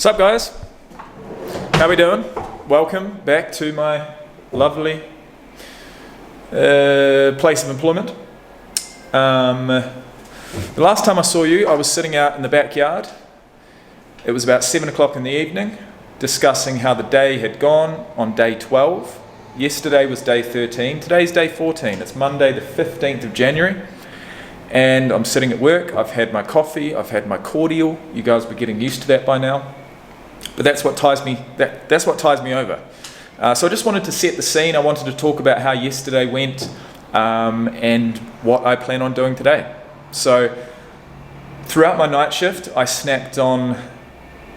What's up, guys? How we doing? Welcome back to my lovely place of employment. The last time I saw you, I was sitting out in the backyard. It was about 7 o'clock in the evening, discussing how the day had gone on day 12. Yesterday was day 13. Today's day 14. It's Monday the 15th of January. And I'm sitting at work. I've had my coffee. I've had my cordial. You guys will be getting used to that by now. But that's what ties me. That's what ties me over. So I just wanted to set the scene. I wanted to talk about how yesterday went and what I plan on doing today. So throughout my night shift, I snacked on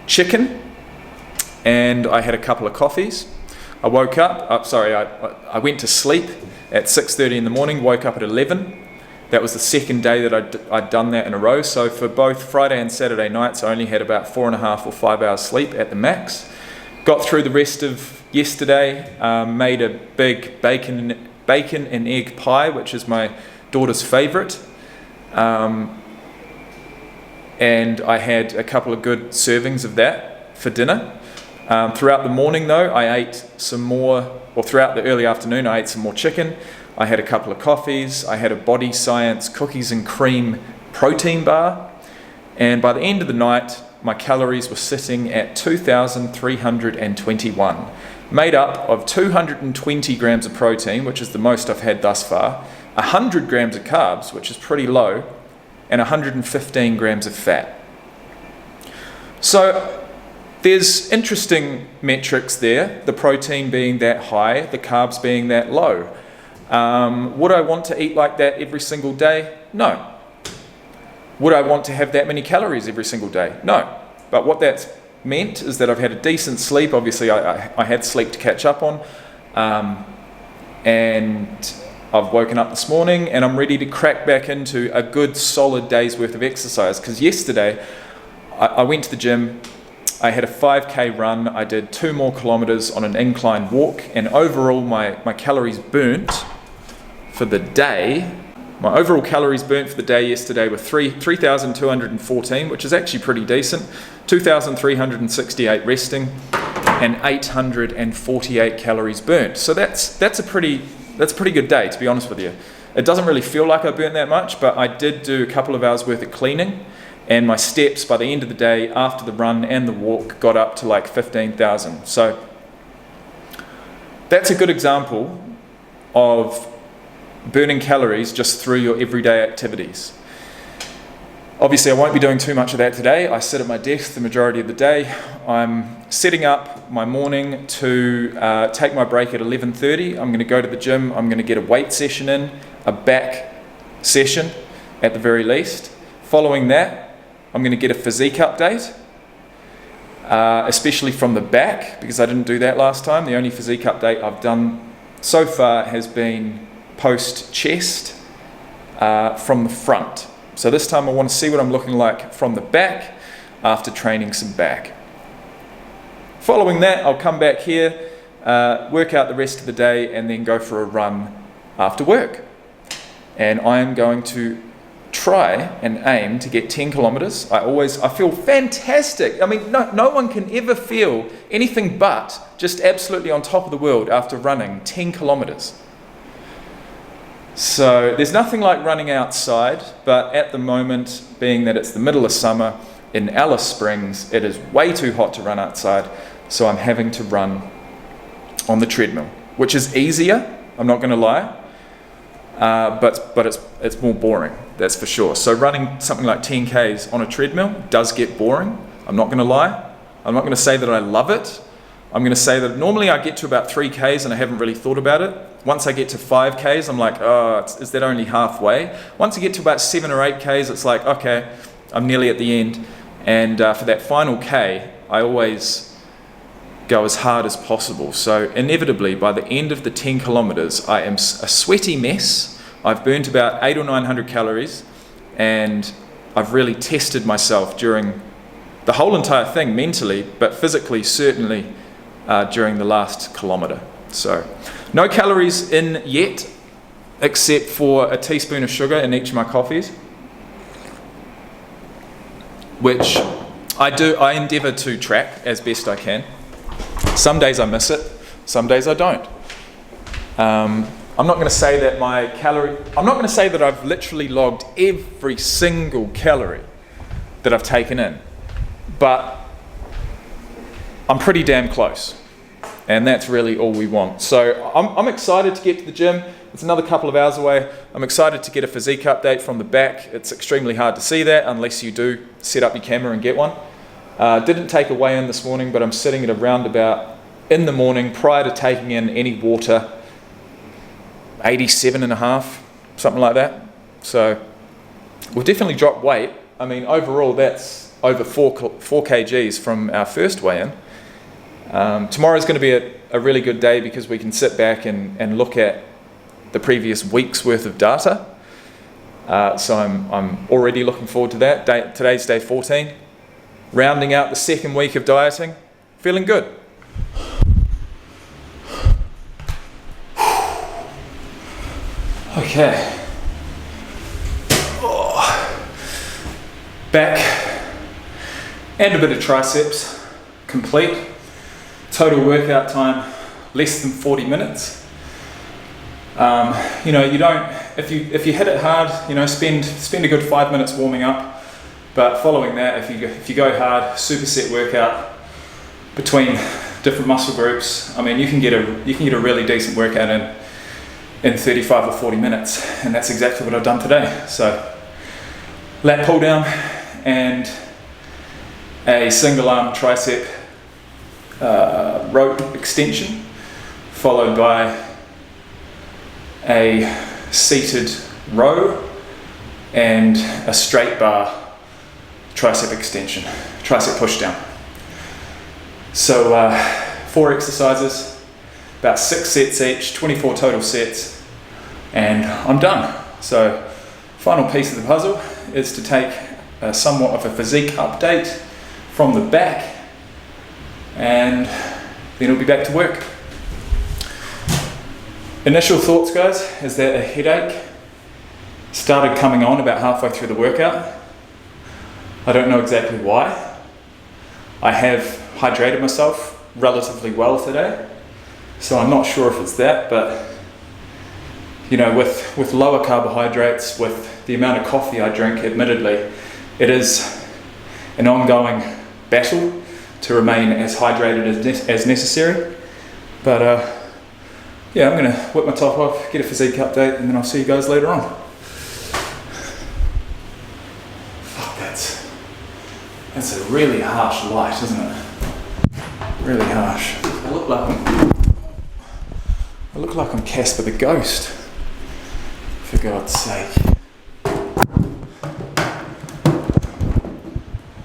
chicken, and I had a couple of coffees. I woke up. I went to sleep at 6:30 in the morning. Woke up at 11. That was the second day that I'd done that in a row. So for both Friday and Saturday nights, I only had about 4.5 or 5 hours sleep at the max. Got through the rest of yesterday, made a big bacon and egg pie, which is my daughter's favourite. And I had a couple of good servings of that for dinner. Throughout the morning though, I ate some more, or throughout the early afternoon, I ate some more chicken. I had a couple of coffees. I had a Body Science cookies and cream protein bar. And by the end of the night, my calories were sitting at 2,321, made up of 220 grams of protein, which is the most I've had thus far, 100 grams of carbs, which is pretty low, and 115 grams of fat. So there's interesting metrics there, the protein being that high, the carbs being that low. Would I want to eat like that every single day? No. Would I want to have that many calories every single day? No. But what that's meant is that I've had a decent sleep. Obviously, I had sleep to catch up on. And I've woken up this morning and I'm ready to crack back into a good solid day's worth of exercise. Because yesterday, I went to the gym. I had a 5K run. I did 2 more kilometers on an incline walk. And overall, my calories burnt for the day. My overall calories burnt for the day yesterday were 3,214, which is actually pretty decent. 2,368 resting, and 848 calories burnt. So that's a pretty good day, to be honest with you. It doesn't really feel like I burnt that much, but I did do a couple of hours worth of cleaning, and my steps by the end of the day after the run and the walk got up to like 15,000. So that's a good example of burning calories just through your everyday activities. Obviously, I won't be doing too much of that today. I sit at my desk the majority of the day. I'm setting up my morning to take my break at 11:30. I'm going to go to the gym. I'm going to get a weight session in, a back session at the very least. Following that, I'm going to get a physique update, especially from the back, because I didn't do that last time. The only physique update I've done so far has been post-chest from the front. So this time I want to see what I'm looking like from the back after training some back. Following that, I'll come back here, work out the rest of the day, and then go for a run after work. And I am going to try and aim to get 10 kilometers. I feel fantastic. I mean, no one can ever feel anything but just absolutely on top of the world after running 10 kilometers. So there's nothing like running outside, but at the moment, being that it's the middle of summer in Alice Springs, it is way too hot to run outside, so I'm having to run on the treadmill, which is easier, I'm not going to lie, but it's more boring, that's for sure. So running something like 10 Ks on a treadmill does get boring, I'm not going to lie. I'm not going to say that I love it. I'm going to say that normally I get to about 3 Ks and I haven't really thought about it. Once I get to 5 Ks, I'm like, oh, is that only halfway? Once I get to about 7 or 8 Ks, it's like, okay, I'm nearly at the end. And for that final K, I always go as hard as possible. So inevitably, by the end of the 10 kilometers, I am a sweaty mess. I've burnt about 800 or 900 calories, and I've really tested myself during the whole entire thing mentally, but physically, certainly, during the last kilometer. So no calories in yet, except for a teaspoon of sugar in each of my coffees, which I endeavour to track as best I can. Some days I miss it, some days I don't. I'm not going to say that I'm not going to say that I've literally logged every single calorie that I've taken in, but I'm pretty damn close, and that's really all we want. So I'm excited to get to the gym. It's another couple of hours away. I'm excited to get a physique update from the back. It's extremely hard to see that unless you do set up your camera and get one. Didn't take a weigh-in this morning, but I'm sitting at a roundabout in the morning prior to taking in any water, 87.5, something like that. So we've definitely dropped weight. I mean, overall, that's over 4 kgs from our first weigh-in. Tomorrow's going to be a really good day because we can sit back and look at the previous week's worth of data. So I'm already looking forward to that. Today's day 14. Rounding out the second week of dieting. Feeling good. Okay. Back and a bit of triceps complete. Total workout time less than 40 minutes. You know, you don't, if you hit it hard, you know, spend a good 5 minutes warming up. But following that, if you go hard, superset workout between different muscle groups, I mean, you can get a really decent workout in 35 or 40 minutes, and that's exactly what I've done today. So lat pull down and a single arm tricep rope extension, followed by a seated row and a straight bar tricep extension, tricep push down. So 4 exercises, about 6 sets each, 24 total sets, and I'm done. So final piece of the puzzle is to take somewhat of a physique update from the back, and then we'll be back to work. Initial thoughts, guys, is that a headache started coming on about halfway through the workout. I don't know exactly why. I have hydrated myself relatively well today, so I'm not sure if it's that, but you know, with lower carbohydrates, with the amount of coffee I drink, admittedly, it is an ongoing battle to remain as hydrated as necessary. But yeah, I'm going to whip my top off, get a physique update, and then I'll see you guys later on. Fuck, that's a really harsh light, isn't it? Really harsh. I look like I'm Casper the Ghost, for God's sake.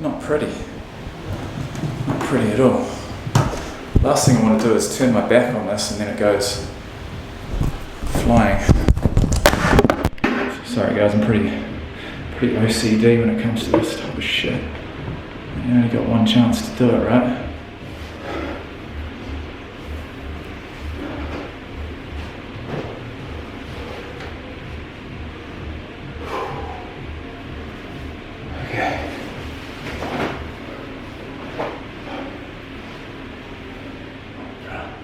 Not pretty. Not pretty at all. Last thing I want to do is turn my back on this and then it goes flying. Sorry guys, I'm pretty OCD when it comes to this type of shit. You only got one chance to do it, right? Okay.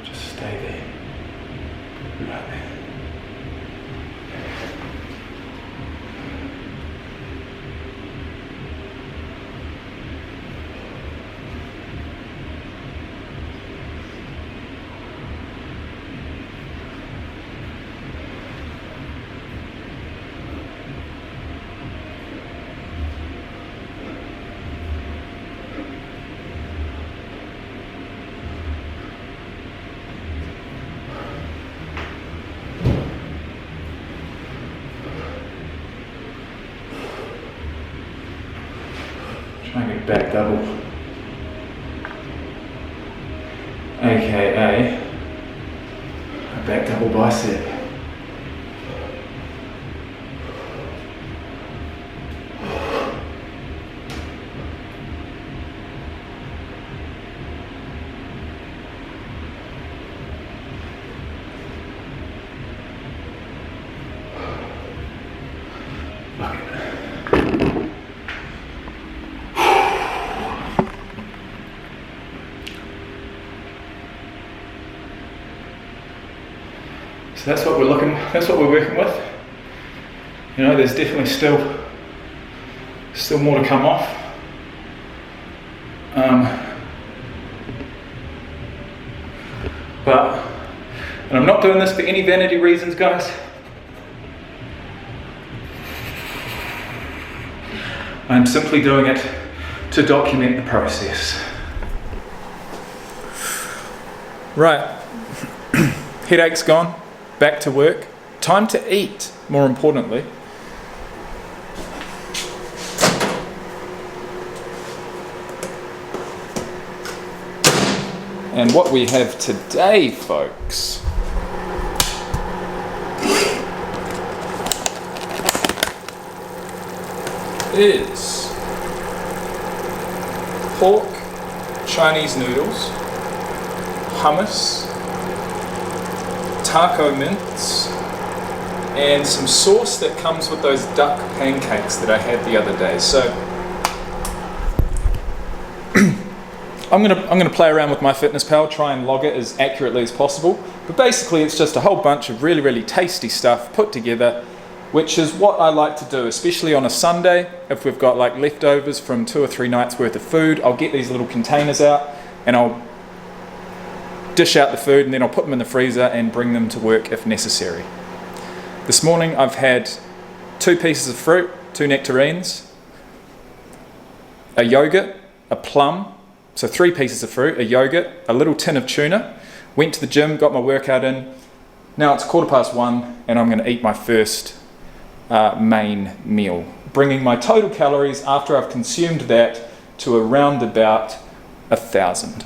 Just stay there. Right there. Try and get a back double, aka a back double bicep. Fuck it. So that's what we're working with. You know, there's definitely still more to come off. And I'm not doing this for any vanity reasons, guys. I'm simply doing it to document the process. Right, headache's gone, back to work. Time to eat, more importantly. And what we have today, folks, is pork, Chinese noodles, hummus, taco mince, and some sauce that comes with those duck pancakes that I had the other day. So I'm gonna play around with MyFitnessPal, try and log it as accurately as possible. But basically it's just a whole bunch of really, really tasty stuff put together, which is what I like to do, especially on a Sunday. If we've got like leftovers from 2 or 3 nights worth of food, I'll get these little containers out and I'll dish out the food and then I'll put them in the freezer and bring them to work if necessary. This morning I've had 2 pieces of fruit, 2 nectarines, a yogurt, a plum, so 3 pieces of fruit, a yogurt, a little tin of tuna, went to the gym, got my workout in. Now it's 1:15 and I'm gonna eat my first main meal, bringing my total calories after I've consumed that to around about 1,000.